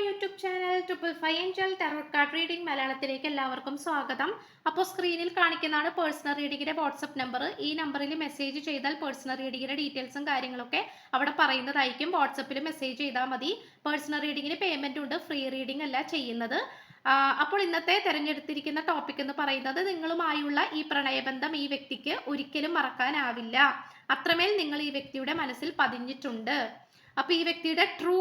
YouTube channel 555 Angel tarot card reading മലയാളത്തിലേക്ക് എല്ലാവർക്കും സ്വാഗതം. അപ്പോൾ സ്ക്രീനിൽ കാണിക്കുന്നതാണ് പേഴ്സണൽ റീഡിങ്ങിന്റെ വാട്സ്ആപ്പ് നമ്പർ. ഈ നമ്പറിൽ മെസ്സേജ് ചെയ്താൽ പേഴ്സണൽ റീഡിങ്ങിന്റെ ഡീറ്റെയിൽസും കാര്യങ്ങളൊക്കെ അവിടെ പറയുന്നതായിരിക്കും. വാട്സപ്പിൽ മെസ്സേജ് ചെയ്താൽ മതി. പേഴ്സണൽ റീഡിങ്ങിന് പേയ്മെന്റ് ഉണ്ട്, ഫ്രീ റീഡിംഗ് അല്ല ചെയ്യുന്നത്. അപ്പോൾ ഇന്നത്തെ തിരഞ്ഞെടുത്തിരിക്കുന്ന ടോപ്പിക് എന്ന് പറയുന്നത് നിങ്ങളുമായുള്ള ഈ പ്രണയബന്ധം ഈ വ്യക്തിക്ക് ഒരിക്കലും മറക്കാനാവില്ല. അത്രമേൽ നിങ്ങൾ ഈ വ്യക്തിയുടെ മനസ്സിൽ പതിഞ്ഞിട്ടുണ്ട്. അപ്പൊ ഈ വ്യക്തിയുടെ ട്രൂ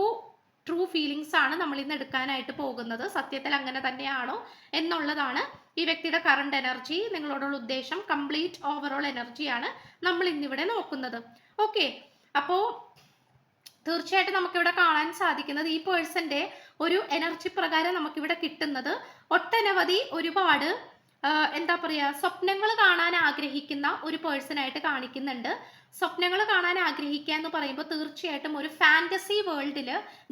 ഫീലിങ്സ് ആണ് നമ്മൾ ഇന്ന് എടുക്കാനായിട്ട് പോകുന്നത്. സത്യത്തിൽ അങ്ങനെ തന്നെയാണോ എന്നുള്ളതാണ് ഈ വ്യക്തിയുടെ കറണ്ട് എനർജി, നിങ്ങളോടുള്ള ഉദ്ദേശം, കംപ്ലീറ്റ് ഓവറോൾ എനർജിയാണ് നമ്മൾ ഇന്നിവിടെ നോക്കുന്നത്. ഓക്കെ, അപ്പോൾ തീർച്ചയായിട്ടും നമുക്കിവിടെ കാണാൻ സാധിക്കുന്നത് ഈ പേഴ്സന്റെ ഒരു എനർജി പ്രകാരം നമുക്കിവിടെ കിട്ടുന്നത് ഒട്ടനവധി ഒരുപാട് എന്താ പറയുക, സ്വപ്നങ്ങൾ കാണാൻ ആഗ്രഹിക്കുന്ന ഒരു പേഴ്സണായിട്ട് കാണിക്കുന്നുണ്ട്. സ്വപ്നങ്ങൾ കാണാൻ ആഗ്രഹിക്കുക എന്ന് പറയുമ്പോൾ തീർച്ചയായിട്ടും ഒരു ഫാന്റസി വേൾഡിൽ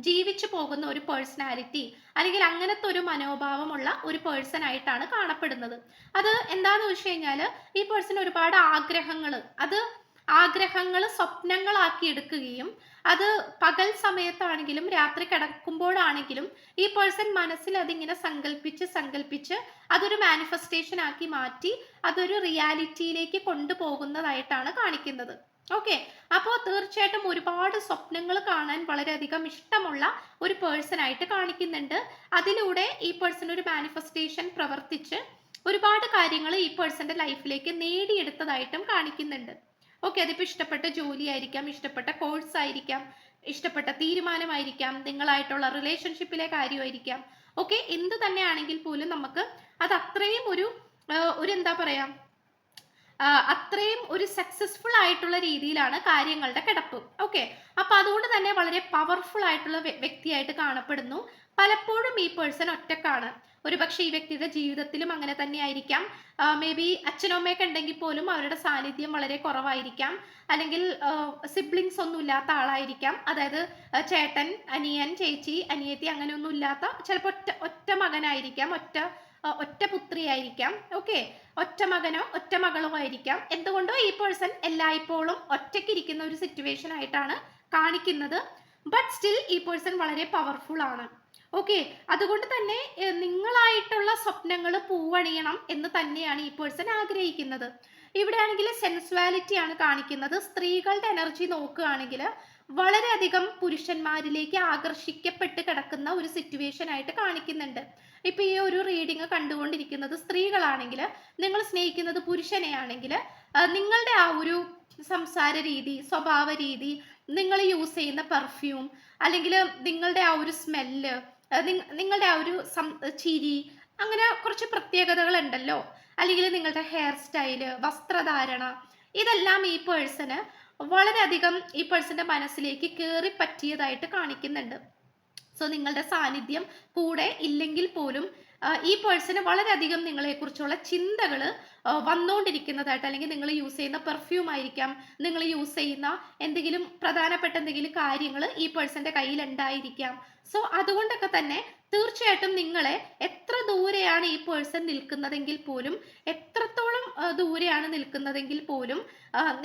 ജീവിച്ചു പോകുന്ന ഒരു പേഴ്സണാലിറ്റി അല്ലെങ്കിൽ അങ്ങനത്തെ ഒരു മനോഭാവമുള്ള ഒരു പേഴ്സൺ ആയിട്ടാണ് കാണപ്പെടുന്നത്. അത് എന്താണെന്ന് വെച്ച് കഴിഞ്ഞാൽ ഈ പേഴ്സൺ ഒരുപാട് ആഗ്രഹങ്ങൾ സ്വപ്നങ്ങളാക്കി എടുക്കുകയും അത് പകൽ സമയത്താണെങ്കിലും രാത്രി കിടക്കുമ്പോഴാണെങ്കിലും ഈ പേഴ്സൺ മനസ്സിൽ അതിങ്ങനെ സങ്കല്പിച്ച് അതൊരു മാനിഫെസ്റ്റേഷൻ ആക്കി മാറ്റി അതൊരു റിയാലിറ്റിയിലേക്ക് കൊണ്ടുപോകുന്നതായിട്ടാണ് കാണിക്കുന്നത്. ഓക്കെ, അപ്പോൾ തീർച്ചയായിട്ടും ഒരുപാട് സ്വപ്നങ്ങൾ കാണാൻ വളരെയധികം ഇഷ്ടമുള്ള ഒരു പേഴ്സൺ ആയിട്ട് കാണിക്കുന്നുണ്ട്. അതിലൂടെ ഈ പേഴ്സൺ ഒരു മാനിഫെസ്റ്റേഷൻ പ്രവർത്തിച്ച് ഒരുപാട് കാര്യങ്ങൾ ഈ പേഴ്സന്റെ ലൈഫിലേക്ക് നേടിയെടുത്തതായിട്ടും കാണിക്കുന്നുണ്ട്. ഓക്കെ, അതിപ്പോൾ ഇഷ്ടപ്പെട്ട ജോലി ആയിരിക്കാം, ഇഷ്ടപ്പെട്ട കോഴ്സ് ആയിരിക്കാം, ഇഷ്ടപ്പെട്ട തീരുമാനമായിരിക്കാം, നിങ്ങളായിട്ടുള്ള റിലേഷൻഷിപ്പിലെ കാര്യമായിരിക്കാം. ഓക്കെ, എന്ത് തന്നെയാണെങ്കിൽ പോലും നമുക്ക് അത് അത്രയും ഒരു എന്താ പറയാ, അത്രയും ഒരു സക്സസ്ഫുൾ ആയിട്ടുള്ള രീതിയിലാണ് കാര്യങ്ങളുടെ കിടപ്പ്. ഓക്കെ, അപ്പൊ അതുകൊണ്ട് തന്നെ വളരെ പവർഫുൾ ആയിട്ടുള്ള വ്യക്തിയായിട്ട് കാണപ്പെടുന്നു. പലപ്പോഴും ഈ പേഴ്സൺ ഒറ്റക്കാണ്. ഒരുപക്ഷെ ഈ വ്യക്തിയുടെ ജീവിതത്തിലും അങ്ങനെ തന്നെ ആയിരിക്കാം. മേ ബി അച്ഛനും അമ്മയൊക്കെ ഉണ്ടെങ്കിൽ പോലും അവരുടെ സാന്നിധ്യം വളരെ കുറവായിരിക്കാം. അല്ലെങ്കിൽ സിബ്ലിങ്സ് ഒന്നും ഇല്ലാത്ത ആളായിരിക്കാം. അതായത് ചേട്ടൻ, അനിയൻ, ചേച്ചി, അനിയത്തി അങ്ങനെയൊന്നും ഇല്ലാത്ത, ചിലപ്പോൾ ഒറ്റ മകനായിരിക്കാം, ഒറ്റ പുത്രിയായിരിക്കാം. ഓക്കെ, ഒറ്റ മകനോ ഒറ്റ മകളോ ആയിരിക്കാം. എന്തുകൊണ്ടോ ഈ പേഴ്സൺ എല്ലായ്പ്പോഴും ഒറ്റയ്ക്കിരിക്കുന്ന ഒരു സിറ്റുവേഷൻ ആയിട്ടാണ് കാണിക്കുന്നത്. ബട്ട് സ്റ്റിൽ ഈ പേഴ്സൺ വളരെ പവർഫുൾ ആണ്. ഓക്കെ, അതുകൊണ്ട് തന്നെ നിങ്ങളായിട്ടുള്ള സ്വപ്നങ്ങൾ പൂവണിയണം എന്ന് തന്നെയാണ് ഈ പേഴ്സൺ ആഗ്രഹിക്കുന്നത്. ഇവിടെയാണെങ്കിൽ സെൻസ്വാലിറ്റി ആണ് കാണിക്കുന്നത്. സ്ത്രീകളുടെ എനർജി നോക്കുകയാണെങ്കിൽ വളരെയധികം പുരുഷന്മാരിലേക്ക് ആകർഷിക്കപ്പെട്ട് കിടക്കുന്ന ഒരു സിറ്റുവേഷൻ ആയിട്ട് കാണിക്കുന്നുണ്ട്. ഇപ്പൊ ഈ ഒരു റീഡിങ് കണ്ടുകൊണ്ടിരിക്കുന്നത് സ്ത്രീകളാണെങ്കിൽ, നിങ്ങൾ സ്നേഹിക്കുന്നത് പുരുഷനെയാണെങ്കിൽ, നിങ്ങളുടെ ആ ഒരു സംസാര രീതി, സ്വഭാവ രീതി, നിങ്ങൾ യൂസ് ചെയ്യുന്ന പെർഫ്യൂം, അല്ലെങ്കിൽ നിങ്ങളുടെ ആ ഒരു സ്മെല്ല്, നിങ്ങളുടെ ആ ഒരു ചിരി, അങ്ങനെ കുറച്ച് പ്രത്യേകതകൾ ഉണ്ടല്ലോ. അല്ലെങ്കിൽ നിങ്ങളുടെ ഹെയർ സ്റ്റൈല്, വസ്ത്രധാരണ, ഇതെല്ലാം ഈ പേഴ്സണ് വളരെയധികം ഈ പേഴ്സന്റെ മനസ്സിലേക്ക് കയറി പറ്റിയതായിട്ട് കാണിക്കുന്നുണ്ട്. സോ നിങ്ങളുടെ സാന്നിധ്യം കൂടെ ഇല്ലെങ്കിൽ പോലും ഈ പേഴ്സണ് വളരെയധികം നിങ്ങളെക്കുറിച്ചുള്ള ചിന്തകൾ വന്നുകൊണ്ടിരിക്കുന്നതായിട്ട്, അല്ലെങ്കിൽ നിങ്ങൾ യൂസ് ചെയ്യുന്ന പെർഫ്യൂം ആയിരിക്കാം, നിങ്ങൾ യൂസ് ചെയ്യുന്ന എന്തെങ്കിലും പ്രധാനപ്പെട്ട എന്തെങ്കിലും കാര്യങ്ങൾ ഈ പേഴ്സന്റെ കയ്യിൽ ഉണ്ടായിരിക്കാം. സോ അതുകൊണ്ടൊക്കെ തന്നെ തീർച്ചയായിട്ടും നിങ്ങളെ എത്ര ദൂരെയാണ് ഈ പേഴ്സൺ നിൽക്കുന്നതെങ്കിൽ പോലും, എത്രത്തോളം ദൂരെയാണ് നിൽക്കുന്നതെങ്കിൽ പോലും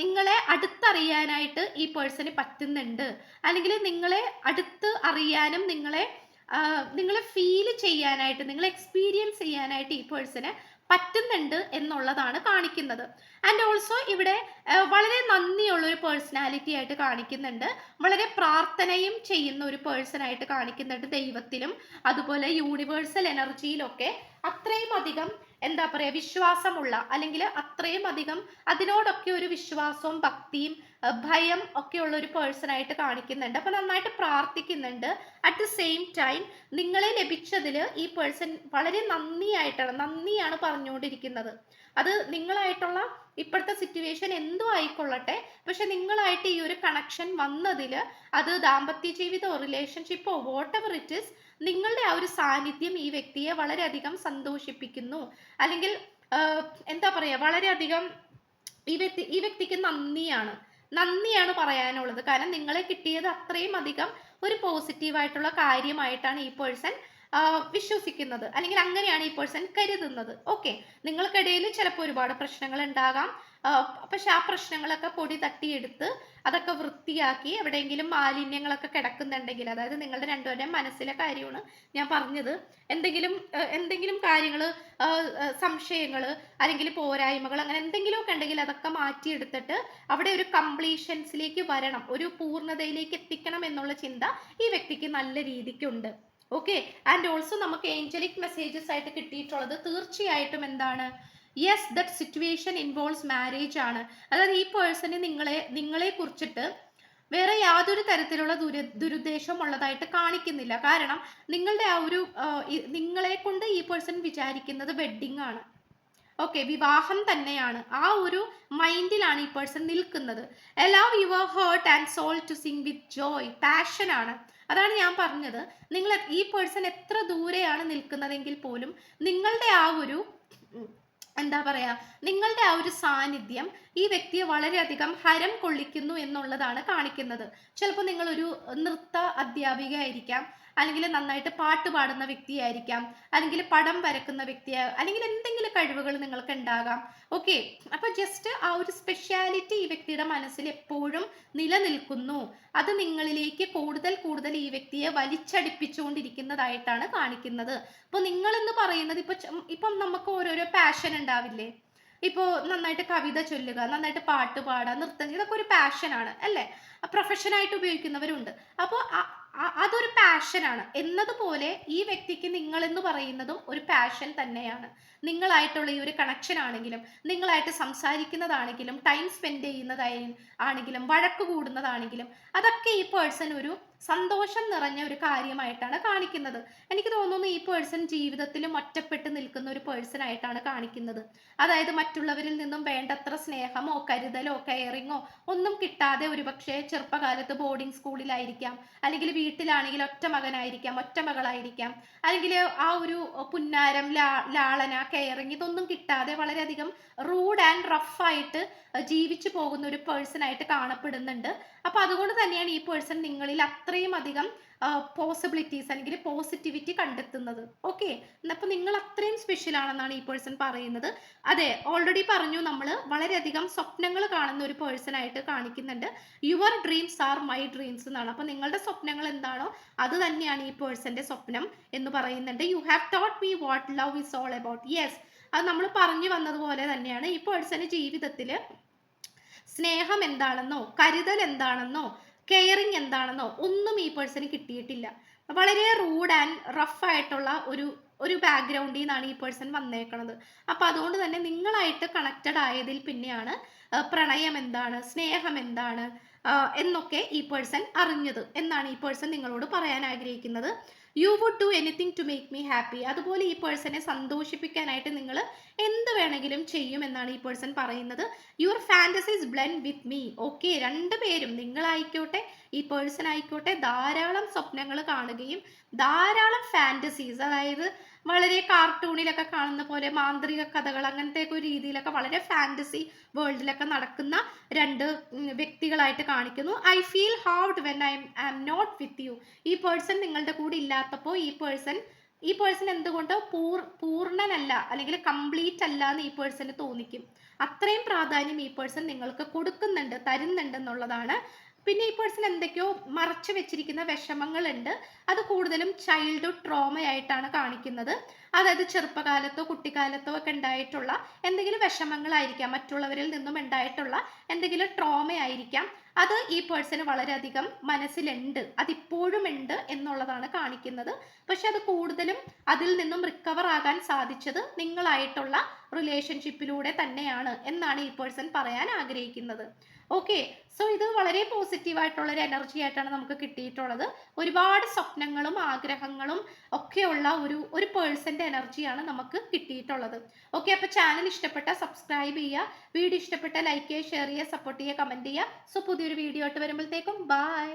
നിങ്ങളെ അടുത്തറിയാനായിട്ട് ഈ പേഴ്സണ് പറ്റുന്നുണ്ട്. അല്ലെങ്കിൽ നിങ്ങളെ അടുത്ത് അറിയാനും നിങ്ങളെ ഫീൽ ചെയ്യാനായിട്ട്, നിങ്ങളെ എക്സ്പീരിയൻസ് ചെയ്യാനായിട്ട് ഈ പേഴ്സണ് പറ്റുന്നുണ്ട് എന്നുള്ളതാണ് കാണിക്കുന്നത്. ആൻഡ് ഓൾസോ ഇവിടെ വളരെ നന്ദിയുള്ള ഒരു പേഴ്സണാലിറ്റി ആയിട്ട് കാണിക്കുന്നുണ്ട്. വളരെ പ്രാർത്ഥനയും ചെയ്യുന്ന ഒരു പേഴ്സൺ ആയിട്ട് കാണിക്കുന്നുണ്ട്. ദൈവത്തിലും അതുപോലെ യൂണിവേഴ്സൽ എനർജിയിലൊക്കെ അത്രയും അധികം എന്താ പറയുക, വിശ്വാസമുള്ള, അല്ലെങ്കിൽ അത്രയും അധികം അതിനോടൊക്കെ ഒരു വിശ്വാസവും ഭക്തിയും ഭയം ഒക്കെ ഉള്ള ഒരു പേഴ്സൺ ആയിട്ട് കാണിക്കുന്നുണ്ട്. അപ്പൊ നന്നായിട്ട് പ്രാർത്ഥിക്കുന്നുണ്ട്. അറ്റ് ദ സെയിം ടൈം നിങ്ങളെ ലഭിച്ചതിൽ ഈ പേഴ്സൺ വളരെ നന്ദിയാണ് പറഞ്ഞുകൊണ്ടിരിക്കുന്നത്. അത് നിങ്ങളായിട്ടുള്ള ഇപ്പോഴത്തെ സിറ്റുവേഷൻ എന്തോ ആയിക്കൊള്ളട്ടെ, പക്ഷെ നിങ്ങളായിട്ട് ഈ ഒരു കണക്ഷൻ വന്നതിൽ, അത് ദാമ്പത്യ ജീവിതമോ റിലേഷൻഷിപ്പോ വാട്ട് എവർ ഇറ്റ് ഈസ്, നിങ്ങളുടെ ആ ഒരു സാന്നിധ്യം ഈ വ്യക്തിയെ വളരെയധികം സന്തോഷിപ്പിക്കുന്നു. അല്ലെങ്കിൽ എന്താ പറയാ, വളരെയധികം ഈ വ്യക്തിക്ക് നന്ദിയാണ് പറയാനുള്ളത്. കാരണം നിങ്ങളെ കിട്ടിയത് അത്രയും അധികം ഒരു പോസിറ്റീവായിട്ടുള്ള കാര്യമായിട്ടാണ് ഈ പേഴ്സൺ വിശ്വസിക്കുന്നത്, അല്ലെങ്കിൽ അങ്ങനെയാണ് ഈ പേഴ്സൺ കരുതുന്നത്. ഓക്കെ, നിങ്ങൾക്കിടയിൽ ചിലപ്പോൾ ഒരുപാട് പ്രശ്നങ്ങൾ ഉണ്ടാകാം. പക്ഷെ ആ പ്രശ്നങ്ങളൊക്കെ പൊടി തട്ടിയെടുത്ത് അതൊക്കെ വൃത്തിയാക്കി, എവിടെയെങ്കിലും മാലിന്യങ്ങളൊക്കെ കിടക്കുന്നുണ്ടെങ്കിൽ, അതായത് നിങ്ങളുടെ രണ്ടുപേരുടെയും മനസ്സിലെ കാര്യമാണ് ഞാൻ പറഞ്ഞത്, എന്തെങ്കിലും കാര്യങ്ങൾ, സംശയങ്ങൾ അല്ലെങ്കിൽ പോരായ്മകൾ അങ്ങനെ എന്തെങ്കിലുമൊക്കെ ഉണ്ടെങ്കിൽ അതൊക്കെ മാറ്റിയെടുത്തിട്ട് അവിടെ ഒരു കംപ്ലീഷൻസിലേക്ക് വരണം, ഒരു പൂർണ്ണതയിലേക്ക് എത്തിക്കണം എന്നുള്ള ചിന്ത ഈ വ്യക്തിക്ക് നല്ല രീതിക്കുണ്ട്. ഓക്കെ, ആൻഡ് ഓൾസോ നമുക്ക് ഏഞ്ചലിക് മെസ്സേജസ് ആയിട്ട് കിട്ടിയിട്ടുള്ളത് തീർച്ചയായിട്ടും എന്താണ്, yes that situation involves marriage ആണ്. അതായത് ഈ പേഴ്സണ് നിങ്ങളെ കുറിച്ചിട്ട് വേറെ യാതൊരു തരത്തിലുള്ള ദുരുദ്ദേശം ഉള്ളതായിട്ട് കാണിക്കുന്നില്ല. കാരണം നിങ്ങളുടെ ആ ഒരു നിങ്ങളെ കൊണ്ട് ഈ പേഴ്സൺ വിചാരിക്കുന്നത് വെഡ്ഡിങ് ആണ്. ഓക്കെ, വിവാഹം തന്നെയാണ്. ആ ഒരു മൈൻഡിലാണ് ഈ പേഴ്സൺ നിൽക്കുന്നത്. allow your heart and soul to sing with joy. Passion ആണ്. അതാണ് ഞാൻ പറഞ്ഞത്, നിങ്ങൾ ഈ പേഴ്സൺ എത്ര ദൂരെയാണ് നിൽക്കുന്നതെങ്കിൽ പോലും നിങ്ങളുടെ ആ ഒരു എന്താ പറയാ, നിങ്ങളുടെ ആ ഒരു സാന്നിധ്യം ഈ വ്യക്തിയെ വളരെയധികം ഹരം കൊള്ളിക്കുന്നു എന്നുള്ളതാണ് കാണിക്കുന്നത്. ചിലപ്പോൾ നിങ്ങളൊരു നൃത്ത അധ്യാപിക ആയിരിക്കാം, അല്ലെങ്കിൽ നന്നായിട്ട് പാട്ട് പാടുന്ന വ്യക്തിയായിരിക്കാം, അല്ലെങ്കിൽ പടം വരക്കുന്ന അല്ലെങ്കിൽ എന്തെങ്കിലും കഴിവുകൾ നിങ്ങൾക്ക് ഉണ്ടാകാം. ഓക്കെ, അപ്പൊ ജസ്റ്റ് ആ ഒരു സ്പെഷ്യാലിറ്റി ഈ വ്യക്തിയുടെ മനസ്സിൽ എപ്പോഴും നിലനിൽക്കുന്നു. അത് നിങ്ങളിലേക്ക് കൂടുതൽ ഈ വ്യക്തിയെ വലിച്ചടിപ്പിച്ചുകൊണ്ടിരിക്കുന്നതായിട്ടാണ് കാണിക്കുന്നത്. അപ്പൊ നിങ്ങൾ എന്ന് പറയുന്നത് ഇപ്പം നമുക്ക് ഓരോരോ പാഷൻ ഉണ്ടാവില്ലേ? ഇപ്പോൾ നന്നായിട്ട് കവിത ചൊല്ലുക, നന്നായിട്ട് പാട്ട് പാടുക, നൃത്തം, ഇതൊക്കെ ഒരു പാഷനാണ് അല്ലേ? പ്രൊഫഷനായിട്ട് ഉപയോഗിക്കുന്നവരുണ്ട്. അപ്പോൾ അതൊരു പാഷനാണ് എന്നതുപോലെ ഈ വ്യക്തിക്ക് നിങ്ങൾ എന്ന് പറയുന്നതും ഒരു പാഷൻ തന്നെയാണ്. നിങ്ങളായിട്ടുള്ള ഈ ഒരു കണക്ഷൻ ആണെങ്കിലും, നിങ്ങളായിട്ട് സംസാരിക്കുന്നതാണെങ്കിലും, ടൈം സ്പെൻഡ് ചെയ്യുന്നതാണെങ്കിലും, വഴക്ക് കൂടുന്നതാണെങ്കിലും, അതൊക്കെ ഈ പേഴ്സൺ ഒരു സന്തോഷം നിറഞ്ഞ ഒരു കാര്യമായിട്ടാണ് കാണിക്കുന്നത്. എനിക്ക് തോന്നുന്നു ഈ പേഴ്സൺ ജീവിതത്തിലും ഒറ്റപ്പെട്ട് നിൽക്കുന്ന ഒരു പേഴ്സൺ ആയിട്ടാണ് കാണിക്കുന്നത്. അതായത് മറ്റുള്ളവരിൽ നിന്നും വേണ്ടത്ര സ്നേഹമോ കരുതലോ കെയറിങ്ങോ ഒന്നും കിട്ടാതെ ഒരുപക്ഷെ ചെറുപ്പകാലത്ത് ബോർഡിംഗ് സ്കൂളിലായിരിക്കാം, അല്ലെങ്കിൽ വീട്ടിലാണെങ്കിൽ ഒറ്റ മകനായിരിക്കാം, ഒറ്റ മകളായിരിക്കാം, അല്ലെങ്കിൽ ആ ഒരു പുന്നാരം, ലാളന, കെയറിങ് ഇതൊന്നും കിട്ടാതെ വളരെയധികം റൂഡ് ആൻഡ് റഫായിട്ട് ജീവിച്ചു പോകുന്ന ഒരു പേഴ്സൺ ആയിട്ട് കാണപ്പെടുന്നുണ്ട്. അപ്പൊ അതുകൊണ്ട് തന്നെയാണ് ഈ പേഴ്സൺ നിങ്ങളിൽ അത്രയും അധികം പോസിബിലിറ്റീസ് അല്ലെങ്കിൽ പോസിറ്റിവിറ്റി കണ്ടെത്തുന്നത്. ഓക്കെ, അപ്പൊ നിങ്ങൾ അത്രയും സ്പെഷ്യൽ ആണെന്നാണ് ഈ പേഴ്സൺ പറയുന്നത്. അതെ, ഓൾറെഡി പറഞ്ഞു, നമ്മൾ വളരെയധികം സ്വപ്നങ്ങൾ കാണുന്ന ഒരു പേഴ്സൺ ആയിട്ട് കാണിക്കുന്നുണ്ട്. Your dreams are my dreams എന്നാണ്. അപ്പൊ നിങ്ങളുടെ സ്വപ്നങ്ങൾ എന്താണോ അത് തന്നെയാണ് ഈ പേഴ്സന്റെ സ്വപ്നം എന്ന് പറയുന്നുണ്ട്. You have taught me what love is all about. Yes, അത് നമ്മൾ പറഞ്ഞു വന്നതുപോലെ തന്നെയാണ് ഈ പേഴ്സന് ജീവിതത്തിൽ സ്നേഹം എന്താണെന്നോ കരുതൽ എന്താണെന്നോ കെയറിങ് എന്താണെന്നോ ഒന്നും ഈ പേഴ്സണ് കിട്ടിയിട്ടില്ല. വളരെ റൂഡ് ആൻഡ് റഫ് ആയിട്ടുള്ള ഒരു ബാക്ക്ഗ്രൗണ്ടിൽ നിന്നാണ് ഈ പേഴ്സൺ വന്നേക്കുന്നത്. അപ്പൊ അതുകൊണ്ട് തന്നെ നിങ്ങളായിട്ട് കണക്റ്റഡ് ആയതിൽ പിന്നെയാണ് പ്രണയം എന്താണ്, സ്നേഹം എന്താണ് എന്നൊക്കെ ഈ പേഴ്സൺ അറിഞ്ഞത് എന്നാണ് ഈ പേഴ്സൺ നിങ്ങളോട് പറയാൻ ആഗ്രഹിക്കുന്നത്. You would do anything to make me happy. അതുപോലെ ഈ പേഴ്സണെ സന്തോഷിപ്പിക്കാനായിട്ട് നിങ്ങൾ എന്ത് വേണമെങ്കിലും ചെയ്യും എന്നാണ് ഈ പേഴ്സൺ പറയുന്നത്. Your fantasies blend with me. Okay, രണ്ടുപേരും, നിങ്ങളായിക്കോട്ടെ ഈ പേഴ്സൺ ആയിക്കോട്ടെ, ധാരാളം സ്വപ്നങ്ങൾ കാണുകയും ധാരാളം ഫാന്റസീസ്, അതായത് വളരെ കാർട്ടൂണിലൊക്കെ കാണുന്ന പോലെ മാന്ത്രിക കഥകൾ അങ്ങനത്തെ ഒരു രീതിയിലൊക്കെ വളരെ ഫാന്റസി വേൾഡിലൊക്കെ നടക്കുന്ന രണ്ട് വ്യക്തികളായിട്ട് കാണിക്കുന്നു. I feel hard when I am not with you. ഈ പേഴ്സൺ നിങ്ങളുടെ കൂടെ ഇല്ലാത്തപ്പോൾ ഈ പേഴ്സൺ എന്തുകൊണ്ടോ പൂർണ്ണനല്ല അല്ലെങ്കിൽ കംപ്ലീറ്റ് അല്ല എന്ന് ഈ പേഴ്സണ് തോന്നിക്കും. അത്രയും പ്രാധാന്യം ഈ പേഴ്സൺ നിങ്ങൾക്ക് തരുന്നുണ്ട് എന്നുള്ളതാണ്. പിന്നെ ഈ പേഴ്സൺ എന്തൊക്കെയോ മറച്ചു വെച്ചിരിക്കുന്ന വിഷമങ്ങളുണ്ട്. അത് കൂടുതലും ചൈൽഡ്ഹുഡ് ട്രോമയായിട്ടാണ് കാണിക്കുന്നത്. അതായത് ചെറുപ്പകാലത്തോ കുട്ടിക്കാലത്തോ ഒക്കെ ഉണ്ടായിട്ടുള്ള എന്തെങ്കിലും വിഷമങ്ങളായിരിക്കാം, മറ്റുള്ളവരിൽ നിന്നും ഉണ്ടായിട്ടുള്ള എന്തെങ്കിലും ട്രോമയായിരിക്കാം. അത് ഈ പേഴ്സണ് വളരെയധികം മനസ്സിലുണ്ട്, അതിപ്പോഴും ഉണ്ട് എന്നുള്ളതാണ് കാണിക്കുന്നത്. പക്ഷെ അത് കൂടുതലും അതിൽ നിന്നും റിക്കവർ ആകാൻ സാധിച്ചത് നിങ്ങളായിട്ടുള്ള റിലേഷൻഷിപ്പിലൂടെ തന്നെയാണ് എന്നാണ് ഈ പേഴ്സൺ പറയാൻ ആഗ്രഹിക്കുന്നത്. ഓക്കെ, സോ ഇത് വളരെ പോസിറ്റീവായിട്ടുള്ള ഒരു എനർജി ആയിട്ടാണ് നമുക്ക് കിട്ടിയിട്ടുള്ളത്. ഒരുപാട് സ്വപ്നങ്ങളും ആഗ്രഹങ്ങളും ഒക്കെയുള്ള ഒരു പേഴ്സന്റെ എനർജിയാണ് നമുക്ക് കിട്ടിയിട്ടുള്ളത്. ഓക്കെ, അപ്പൊ ചാനൽ ഇഷ്ടപ്പെട്ട സബ്സ്ക്രൈബ് ചെയ്യുക, വീഡിയോ ഇഷ്ടപ്പെട്ട ലൈക്ക് ചെയ്യുക, ഷെയർ ചെയ്യുക, സപ്പോർട്ട് ചെയ്യുക, കമന്റ് ചെയ്യുക. സോ പുതിയൊരു വീഡിയോ ആയിട്ട് വരുമ്പോഴത്തേക്കും ബൈ.